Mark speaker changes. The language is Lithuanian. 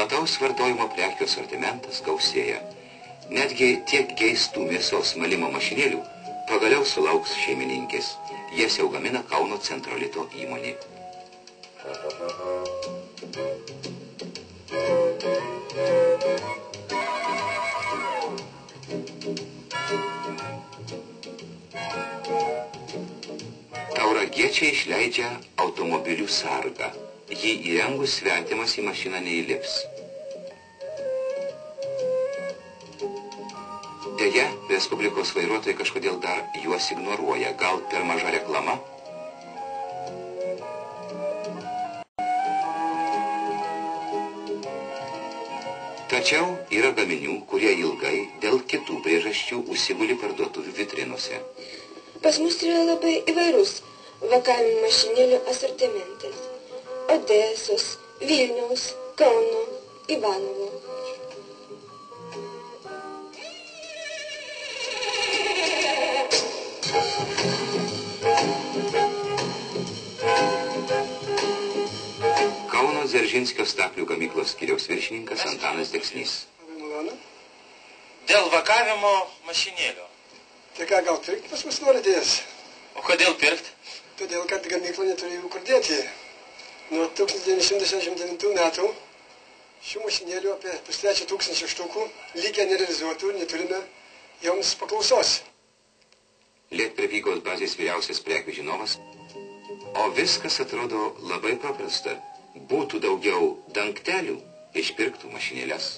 Speaker 1: Plataus vartojimo prekių asortimentas gausėja. Netgi tiek keistų mėsos malimo mašinėlių pagaliau sulauks šeimininkės. Jas jau gamina Kauno Centrolito įmonė. Tauragiečiai išleidžia automobilių sargą. Jį įrengus svetimas į mašiną neįlips. Deja, Respublikos vairuotojai kažkodėl dar juos ignoruoja. Gal per maža reklama? Tačiau yra gaminių, kurie ilgai dėl kitų priežasčių užsiguli parduotuvių vitrinose.
Speaker 2: Pas mus yra labai įvairus vakavimo mašinėlių asortimentas. Odesos, Vilniaus, Kauno, Ivanovo.
Speaker 1: Kauno Dzeržinskio staklių gamyklos skyriaus viršininkas Antanas Deksnys.
Speaker 3: Dėl vakavimo mašinėlio.
Speaker 4: Tai ką, gal pirkti pas mus noritės?
Speaker 3: O kodėl pirkti?
Speaker 4: Todėl, kad gamykla neturi jų kur dėti. Nuo 1969 metų šių mašinėlių apie 3000 štukų likę nerealizuotų ir neturime joms paklausos.
Speaker 1: Lietprekybos bazės vyriausias prekių žinovas. O viskas atrodo labai paprasta. Būtų daugiau dangtelių, išpirktų mašinėles.